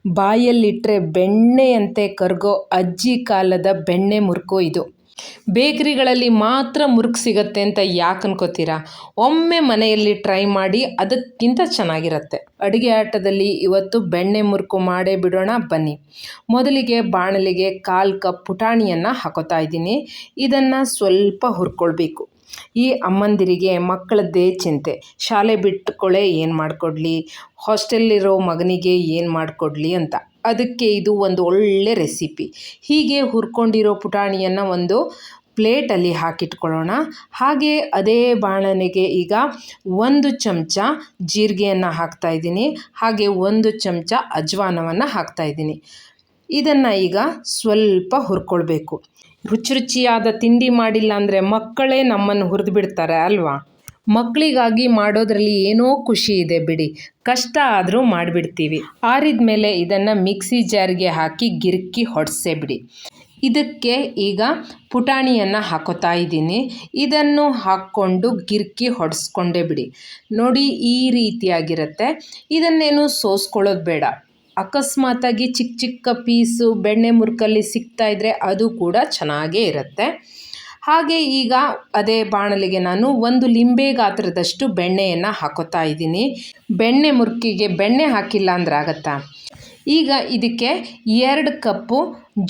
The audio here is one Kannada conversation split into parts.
ಬಾಯಲ್ಲಿಟ್ಟರೆ ಬೆಣ್ಣೆಯಂತೆ ಕರಗೋ ಅಜ್ಜಿ ಕಾಲದ ಬೆಣ್ಣೆ ಮುರುಕು ಇದು. ಬೇಕ್ರಿಗಳಲ್ಲಿ ಮಾತ್ರ ಮುರುಕು ಸಿಗುತ್ತೆ ಅಂತ ಯಾಕೆ ಅನ್ಕೋತೀರಾ? ಒಮ್ಮೆ ಮನೆಯಲ್ಲಿ ಟ್ರೈ ಮಾಡಿ, ಅದಕ್ಕಿಂತ ಚೆನ್ನಾಗಿರುತ್ತೆ. ಅಡುಗೆ ಆಟದಲ್ಲಿ ಇವತ್ತು ಬೆಣ್ಣೆ ಮುರುಕು ಮಾಡೇ ಬಿಡೋಣ ಬನ್ನಿ. ಮೊದಲಿಗೆ ಬಾಣಲಿಗೆ 1/4 ಕಪ್ ಪುಟಾಣಿಯನ್ನು ಹಾಕೋತಾ ಇದ್ದೀನಿ. ಇದನ್ನು ಸ್ವಲ್ಪ ಹುರ್ಕೊಳ್ಬೇಕು. ಈ ಅಮ್ಮಂದಿರಿಗೆ ಮಕ್ಕಳದ್ದೇ ಚಿಂತೆ. ಶಾಲೆ ಬಿಟ್ಟುಕೊಳ್ಳೆ ಏನು ಮಾಡಿಕೊಡ್ಲಿ, ಹಾಸ್ಟೆಲ್ಲಿರೋ ಮಗನಿಗೆ ಏನು ಮಾಡಿಕೊಡ್ಲಿ ಅಂತ. ಅದಕ್ಕೆ ಇದು ಒಂದು ಒಳ್ಳೆ ರೆಸಿಪಿ. ಹೀಗೆ ಹುರ್ಕೊಂಡಿರೋ ಪುಟಾಣಿಯನ್ನು ಒಂದು ಪ್ಲೇಟಲ್ಲಿ ಹಾಕಿಟ್ಕೊಳ್ಳೋಣ. ಹಾಗೆ ಅದೇ ಬಾಣಲೆಗೆ ಈಗ 1 ಚಮಚ ಜೀರಿಗೆಯನ್ನು ಹಾಕ್ತಾಯಿದ್ದೀನಿ. ಹಾಗೆ 1 ಚಮಚ ಅಜ್ವಾನವನ್ನು ಹಾಕ್ತಾಯಿದ್ದೀನಿ. ಇದನ್ನು ಈಗ ಸ್ವಲ್ಪ ಹುರ್ಕೊಳ್ಬೇಕು. ರುಚಿಯಾದ ತಿಂಡಿ ಮಾಡಿಲ್ಲ ಅಂದರೆ ಮಕ್ಕಳೇ ನಮ್ಮನ್ನು ಹುರಿದು ಬಿಡ್ತಾರೆ ಅಲ್ವಾ? ಮಕ್ಕಳಿಗಾಗಿ ಮಾಡೋದ್ರಲ್ಲಿ ಏನೋ ಖುಷಿ ಇದೆ ಬಿಡಿ. ಕಷ್ಟ ಆದರೂ ಮಾಡಿಬಿಡ್ತೀವಿ. ಆರಿದ ಮೇಲೆ ಇದನ್ನು ಮಿಕ್ಸಿ ಜಾರ್ಗೆ ಹಾಕಿ ಗಿರ್ಕಿ ಹೊಡೆಸೇ ಬಿಡಿ. ಇದಕ್ಕೆ ಈಗ ಪುಟಾಣಿಯನ್ನು ಹಾಕೋತಾ ಇದ್ದೀನಿ. ಇದನ್ನು ಹಾಕ್ಕೊಂಡು ಗಿರ್ಕಿ ಹೊಡೆಸ್ಕೊಂಡೇ ಬಿಡಿ. ನೋಡಿ, ಈ ರೀತಿಯಾಗಿರುತ್ತೆ. ಇದನ್ನೇನು ಸೋಸ್ಕೊಳ್ಳೋದು ಬೇಡ. ಅಕಸ್ಮಾತಾಗಿ ಚಿಕ್ಕ ಚಿಕ್ಕ ಪೀಸು ಬೆಣ್ಣೆ ಮುರುಕಲ್ಲಿ ಸಿಗ್ತಾಯಿದ್ರೆ ಅದು ಕೂಡ ಚೆನ್ನಾಗೇ ಇರುತ್ತೆ. ಹಾಗೆ ಈಗ ಅದೇ ಬಾಣಲಿಗೆ ನಾನು 1 ಲಿಂಬೆ ಗಾತ್ರದಷ್ಟು ಬೆಣ್ಣೆಯನ್ನು ಹಾಕೋತಾ ಇದ್ದೀನಿ. ಬೆಣ್ಣೆ ಮುರುಕಿಗೆ ಬೆಣ್ಣೆ ಹಾಕಿಲ್ಲ ಅಂದ್ರೆ ಆಗುತ್ತಾ? ಈಗ ಇದಕ್ಕೆ 2 ಕಪ್ಪು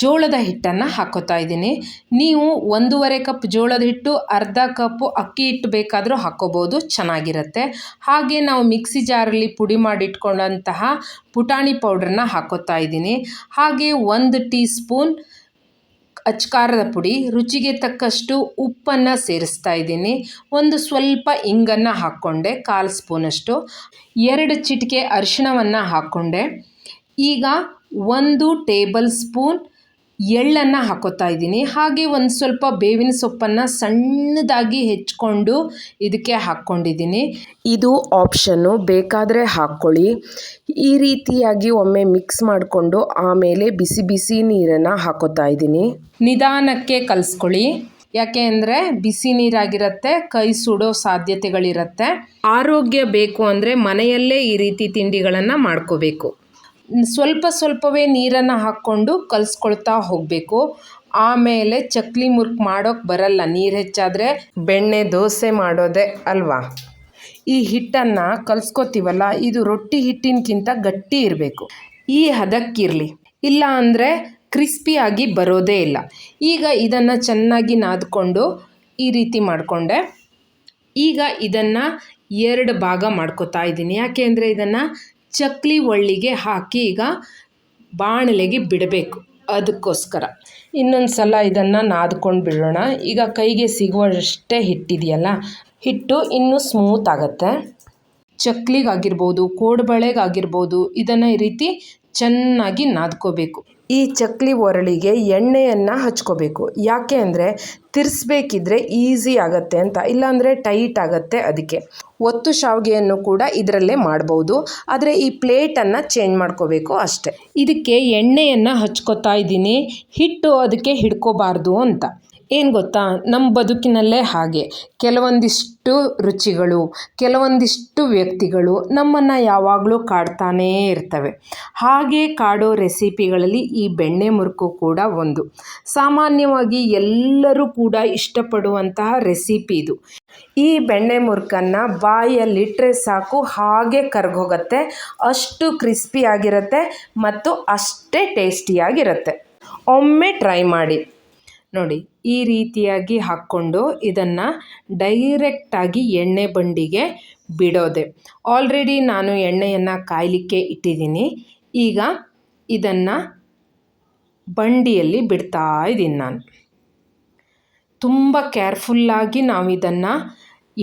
ಜೋಳದ ಹಿಟ್ಟನ್ನು ಹಾಕೋತಾ ಇದ್ದೀನಿ. ನೀವು 1.5 ಕಪ್ ಜೋಳದ ಹಿಟ್ಟು, ಅರ್ಧ ಕಪ್ಪು ಅಕ್ಕಿ ಹಿಟ್ಟು ಬೇಕಾದರೂ ಹಾಕ್ಕೋಬೋದು, ಚೆನ್ನಾಗಿರುತ್ತೆ. ಹಾಗೆ ನಾವು ಮಿಕ್ಸಿ ಜಾರಲ್ಲಿ ಪುಡಿ ಮಾಡಿಟ್ಕೊಂಡಂತಹ ಪುಟಾಣಿ ಪೌಡ್ರನ್ನ ಹಾಕೋತಾ ಇದ್ದೀನಿ. ಹಾಗೆ 1 ಟೀ ಸ್ಪೂನ್ ಅಚ್ಕಾರದ ಪುಡಿ, ರುಚಿಗೆ ತಕ್ಕಷ್ಟು ಉಪ್ಪನ್ನು ಸೇರಿಸ್ತಾ ಇದ್ದೀನಿ. ಒಂದು ಸ್ವಲ್ಪ ಇಂಗನ್ನು ಹಾಕ್ಕೊಂಡೆ, 1/4 ಸ್ಪೂನಷ್ಟು. 2 ಚಿಟಿಕೆ ಅರಿಶಿಣವನ್ನು ಹಾಕ್ಕೊಂಡೆ. ಈಗ 1 ಟೇಬಲ್ ಸ್ಪೂನ್ ಎಳ್ಳನ್ನು ಹಾಕೋತಾ ಇದ್ದೀನಿ. ಹಾಗೆ ಒಂದು ಸ್ವಲ್ಪ ಬೇವಿನ ಸೊಪ್ಪನ್ನು ಸಣ್ಣದಾಗಿ ಹೆಚ್ಚಿಕೊಂಡು ಇದಕ್ಕೆ ಹಾಕ್ಕೊಂಡಿದ್ದೀನಿ. ಇದು ಆಪ್ಷನ್ನು, ಬೇಕಾದರೆ ಹಾಕ್ಕೊಳ್ಳಿ. ಈ ರೀತಿಯಾಗಿ ಒಮ್ಮೆ ಮಿಕ್ಸ್ ಮಾಡಿಕೊಂಡು ಆಮೇಲೆ ಬಿಸಿ ಬಿಸಿ ನೀರನ್ನು ಹಾಕೋತಾ ಇದ್ದೀನಿ. ನಿಧಾನಕ್ಕೆ ಕಲಿಸ್ಕೊಳ್ಳಿ. ಯಾಕೆ ಅಂದರೆ ಬಿಸಿ ನೀರಾಗಿರುತ್ತೆ, ಕೈ ಸುಡೋ ಸಾಧ್ಯತೆಗಳಿರುತ್ತೆ. ಆರೋಗ್ಯ ಬೇಕು ಅಂದರೆ ಮನೆಯಲ್ಲೇ ಈ ರೀತಿ ತಿಂಡಿಗಳನ್ನು ಮಾಡ್ಕೋಬೇಕು. ಸ್ವಲ್ಪ ಸ್ವಲ್ಪವೇ ನೀರನ್ನು ಹಾಕ್ಕೊಂಡು ಕಲಿಸ್ಕೊಳ್ತಾ ಹೋಗಬೇಕು. ಆಮೇಲೆ ಚಕ್ಲಿ ಮುರುಕು ಮಾಡೋಕ್ಕೆ ಬರಲ್ಲ, ನೀರು ಹೆಚ್ಚಾದರೆ ಬೆಣ್ಣೆ ದೋಸೆ ಮಾಡೋದೇ ಅಲ್ವಾ? ಈ ಹಿಟ್ಟನ್ನು ಕಲಿಸ್ಕೊತೀವಲ್ಲ, ಇದು ರೊಟ್ಟಿ ಹಿಟ್ಟಿನಕ್ಕಿಂತ ಗಟ್ಟಿ ಇರಬೇಕು. ಈ ಹದಕ್ಕಿರಲಿ, ಇಲ್ಲ ಅಂದರೆ ಕ್ರಿಸ್ಪಿಯಾಗಿ ಬರೋದೇ ಇಲ್ಲ. ಈಗ ಇದನ್ನು ಚೆನ್ನಾಗಿ ನಾದ್ಕೊಂಡು ಈ ರೀತಿ ಮಾಡಿಕೊಂಡೆ. ಈಗ ಇದನ್ನು 2 ಭಾಗ ಮಾಡ್ಕೋತಾ ಇದ್ದೀನಿ. ಯಾಕೆ ಅಂದರೆ ಇದನ್ನು ಚಕ್ಲಿ ಒಳ್ಳಿಗೆ ಹಾಕಿ ಈಗ ಬಾಣಲೆಗೆ ಬಿಡಬೇಕು, ಅದಕ್ಕೋಸ್ಕರ. ಇನ್ನೊಂದು ಸಲ ಇದನ್ನು ನಾದ್ಕೊಂಡು ಬಿಡೋಣ. ಈಗ ಕೈಗೆ ಸಿಗುವಷ್ಟೇ ಹಿಟ್ಟಿದೆಯಲ್ಲ, ಹಿಟ್ಟು ಇನ್ನೂ ಸ್ಮೂತ್ ಆಗುತ್ತೆ. ಚಕ್ಲಿಗಾಗಿರ್ಬೋದು, ಕೋಡುಬಳೆಗಾಗಿರ್ಬೋದು, ಇದನ್ನು ಈ ರೀತಿ ಚೆನ್ನಾಗಿ ನಾದ್ಕೋಬೇಕು. ಈ ಚಕ್ಲಿ ಒರಳಿಗೆ ಎಣ್ಣೆಯನ್ನು ಹಚ್ಕೋಬೇಕು. ಯಾಕೆ ಅಂದರೆ ತಿರ್ಸ್ಬೇಕಿದ್ರೆ ಈಸಿ ಆಗುತ್ತೆ ಅಂತ, ಇಲ್ಲಾಂದರೆ ಟೈಟ್ ಆಗುತ್ತೆ. ಅದಕ್ಕೆ ಒತ್ತು ಶಾವಿಗೆಯನ್ನು ಕೂಡ ಇದರಲ್ಲೇ ಮಾಡ್ಬೋದು, ಆದರೆ ಈ ಪ್ಲೇಟನ್ನು ಚೇಂಜ್ ಮಾಡ್ಕೋಬೇಕು ಅಷ್ಟೆ. ಇದಕ್ಕೆ ಎಣ್ಣೆಯನ್ನು ಹಚ್ಕೋತಾ ಇದ್ದೀನಿ, ಹಿಟ್ಟು ಅದಕ್ಕೆ ಹಿಡ್ಕೋಬಾರ್ದು ಅಂತ. ಏನು ಗೊತ್ತಾ, ನಮ್ಮ ಬದುಕಿನಲ್ಲೇ ಹಾಗೆ ಕೆಲವೊಂದಿಷ್ಟು ರುಚಿಗಳು, ಕೆಲವೊಂದಿಷ್ಟು ವ್ಯಕ್ತಿಗಳು ನಮ್ಮನ್ನು ಯಾವಾಗಲೂ ಕಾಡ್ತಾನೇ ಇರ್ತವೆ. ಹಾಗೆ ಕಾಡೋ ರೆಸಿಪಿಗಳಲ್ಲಿ ಈ ಬೆಣ್ಣೆ ಮುರುಕು ಕೂಡ ಒಂದು. ಸಾಮಾನ್ಯವಾಗಿ ಎಲ್ಲರೂ ಕೂಡ ಇಷ್ಟಪಡುವಂತಹ ರೆಸಿಪಿ ಇದು. ಈ ಬೆಣ್ಣೆ ಮುರುಕನ್ನು ಬಾಯಲ್ಲಿಟ್ಟರೆ ಸಾಕು, ಹಾಗೆ ಕರಗೋಗುತ್ತೆ. ಅಷ್ಟು ಕ್ರಿಸ್ಪಿಯಾಗಿರುತ್ತೆ ಮತ್ತು ಅಷ್ಟೇ ಟೇಸ್ಟಿಯಾಗಿರುತ್ತೆ. ಒಮ್ಮೆ ಟ್ರೈ ಮಾಡಿ ನೋಡಿ. ಈ ರೀತಿಯಾಗಿ ಹಾಕ್ಕೊಂಡು ಇದನ್ನು ಡೈರೆಕ್ಟಾಗಿ ಎಣ್ಣೆ ಬಂಡಿಗೆ ಬಿಡೋದೆ. ಆಲ್ರೆಡಿ ನಾನು ಎಣ್ಣೆಯನ್ನು ಕಾಯಲಿಕ್ಕೆ ಇಟ್ಟಿದ್ದೀನಿ. ಈಗ ಇದನ್ನು ಬಂಡಿಯಲ್ಲಿ ಬಿಡ್ತಾ ಇದ್ದೀನಿ ನಾನು. ತುಂಬ ಕೇರ್ಫುಲ್ಲಾಗಿ ನಾವು ಇದನ್ನು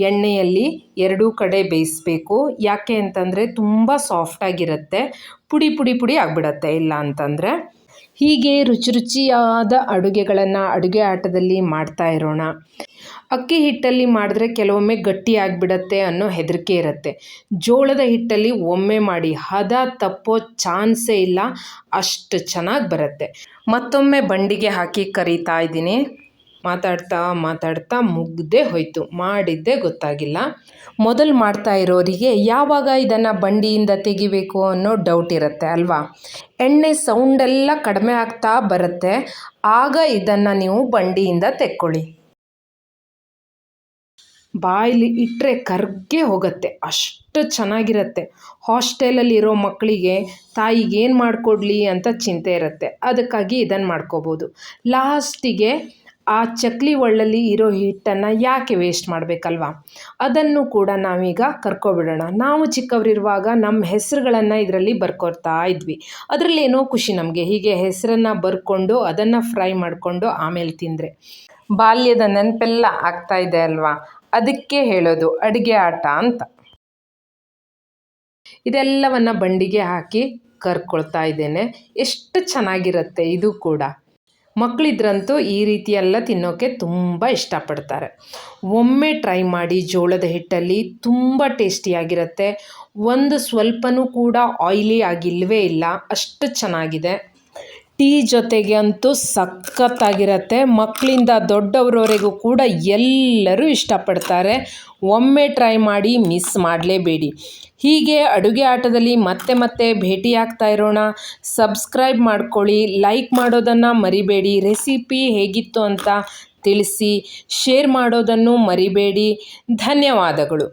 ಎಣ್ಣೆಯಲ್ಲಿ 2 ಕಡೆ ಬೇಯಿಸಬೇಕು. ಯಾಕೆ ಅಂತಂದರೆ ತುಂಬ ಸಾಫ್ಟಾಗಿರುತ್ತೆ, ಪುಡಿ ಪುಡಿ ಪುಡಿ ಆಗಿಬಿಡತ್ತೆ ಇಲ್ಲ ಅಂತಂದರೆ. ಹೀಗೆ ರುಚಿಯಾದ ಅಡುಗೆಗಳನ್ನು ಅಡುಗೆ ಆಟದಲ್ಲಿ ಮಾಡ್ತಾ ಇರೋಣ. ಅಕ್ಕಿ ಹಿಟ್ಟಲ್ಲಿ ಮಾಡಿದ್ರೆ ಕೆಲವೊಮ್ಮೆ ಗಟ್ಟಿ ಆಗಿಬಿಡತ್ತೆ ಅನ್ನೋ ಹೆದರಿಕೆ ಇರುತ್ತೆ. ಜೋಳದ ಹಿಟ್ಟಲ್ಲಿ ಒಮ್ಮೆ ಮಾಡಿ, ಹದ ತಪ್ಪೋ ಚಾನ್ಸೇ ಇಲ್ಲ, ಅಷ್ಟು ಚೆನ್ನಾಗಿ ಬರುತ್ತೆ. ಮತ್ತೊಮ್ಮೆ ಬಂಡಿಗೆ ಹಾಕಿ ಕರಿತಾ ಇದ್ದೀನಿ. ಮಾತಾಡ್ತಾ ಮಾತಾಡ್ತಾ ಮುಗ್ದೇ ಹೋಯಿತು, ಮಾಡಿದ್ದೇ ಗೊತ್ತಾಗಿಲ್ಲ. ಮೊದಲು ಮಾಡ್ತಾ ಇರೋರಿಗೆ ಯಾವಾಗ ಇದನ್ನು ಬಂಡಿಯಿಂದ ತೆಗಿಬೇಕು ಅನ್ನೋ ಡೌಟ್ ಇರುತ್ತೆ ಅಲ್ವಾ. ಎಣ್ಣೆ ಸೌಂಡೆಲ್ಲ ಕಡಿಮೆ ಆಗ್ತಾ ಬರುತ್ತೆ, ಆಗ ಇದನ್ನು ನೀವು ಬಂಡಿಯಿಂದ ತೆಕ್ಕೊಳ್ಳಿ. ಬಾಯಲ್ಲಿ ಇಟ್ಟರೆ ಕರ್ಗೆ ಹೋಗುತ್ತೆ, ಅಷ್ಟು ಚೆನ್ನಾಗಿರುತ್ತೆ. ಹಾಸ್ಟೆಲಲ್ಲಿರೋ ಮಕ್ಕಳಿಗೆ ತಾಯಿಗೆ ಏನು ಮಾಡಿಕೊಡ್ಲಿ ಅಂತ ಚಿಂತೆ ಇರುತ್ತೆ, ಅದಕ್ಕಾಗಿ ಇದನ್ನು ಮಾಡ್ಕೋಬೋದು. ಲಾಸ್ಟಿಗೆ ಆ ಚಕ್ಲಿ ಒಳ್ಳಲ್ಲಿ ಇರೋ ಹಿಟ್ಟನ್ನು ಯಾಕೆ ವೇಸ್ಟ್ ಮಾಡಬೇಕಲ್ವಾ, ಅದನ್ನು ಕೂಡ ನಾವೀಗ ಕರ್ಕೊಬಿಡೋಣ. ನಾವು ಚಿಕ್ಕವರಿರುವಾಗ ನಮ್ಮ ಹೆಸರುಗಳನ್ನು ಇದರಲ್ಲಿ ಬರ್ಕೊಳ್ತಾ ಇದ್ವಿ, ಅದರಲ್ಲಿ ಏನೋ ಖುಷಿ ನಮಗೆ. ಹೀಗೆ ಹೆಸರನ್ನು ಬರ್ಕೊಂಡು ಅದನ್ನು ಫ್ರೈ ಮಾಡಿಕೊಂಡು ಆಮೇಲೆ ತಿಂದರೆ ಬಾಲ್ಯದ ನೆನಪೆಲ್ಲ ಆಗ್ತಾ ಇದೆ ಅಲ್ವಾ. ಅದಕ್ಕೆ ಹೇಳೋದು ಅಡುಗೆ ಆಟ ಅಂತ. ಇದೆಲ್ಲವನ್ನು ಬಂಡಿಗೆ ಹಾಕಿ ಕರ್ಕೊಳ್ತಾ ಇದ್ದೇನೆ. ಎಷ್ಟು ಚೆನ್ನಾಗಿರುತ್ತೆ ಇದು ಕೂಡ. ಮಕ್ಕಳಿದ್ರಂತೂ ಈ ರೀತಿಯೆಲ್ಲ ತಿನ್ನೋಕ್ಕೆ ತುಂಬ ಇಷ್ಟಪಡ್ತಾರೆ. ಒಮ್ಮೆ ಟ್ರೈ ಮಾಡಿ, ಜೋಳದ ಹಿಟ್ಟಲ್ಲಿ ತುಂಬ ಟೇಸ್ಟಿಯಾಗಿರುತ್ತೆ. ಒಂದು ಸ್ವಲ್ಪನೂ ಕೂಡ ಆಯಿಲಿ ಆಗಿಲ್ಲವೇ ಇಲ್ಲ, ಅಷ್ಟು ಚೆನ್ನಾಗಿದೆ. ಟೀ ಜೊತೆಗೆ ಅಂತೂ ಸಖತ್ತಾಗಿರುತ್ತೆ. ಮಕ್ಕಳಿಂದ ದೊಡ್ಡವರವರೆಗೂ ಕೂಡ ಎಲ್ಲರೂ ಇಷ್ಟಪಡ್ತಾರೆ. ಒಮ್ಮೆ ಟ್ರೈ ಮಾಡಿ, ಮಿಸ್ ಮಾಡಲೇಬೇಡಿ. ಹೀಗೆ ಅಡುಗೆ ಆಟದಲ್ಲಿ ಮತ್ತೆ ಮತ್ತೆ ಭೇಟಿಯಾಗ್ತಾ ಇರೋಣ. ಸಬ್ಸ್ಕ್ರೈಬ್ ಮಾಡ್ಕೊಳ್ಳಿ, ಲೈಕ್ ಮಾಡೋದನ್ನು ಮರಿಬೇಡಿ. ರೆಸಿಪಿ ಹೇಗಿತ್ತು ಅಂತ ತಿಳಿಸಿ, ಶೇರ್ ಮಾಡೋದನ್ನು ಮರಿಬೇಡಿ. ಧನ್ಯವಾದಗಳು.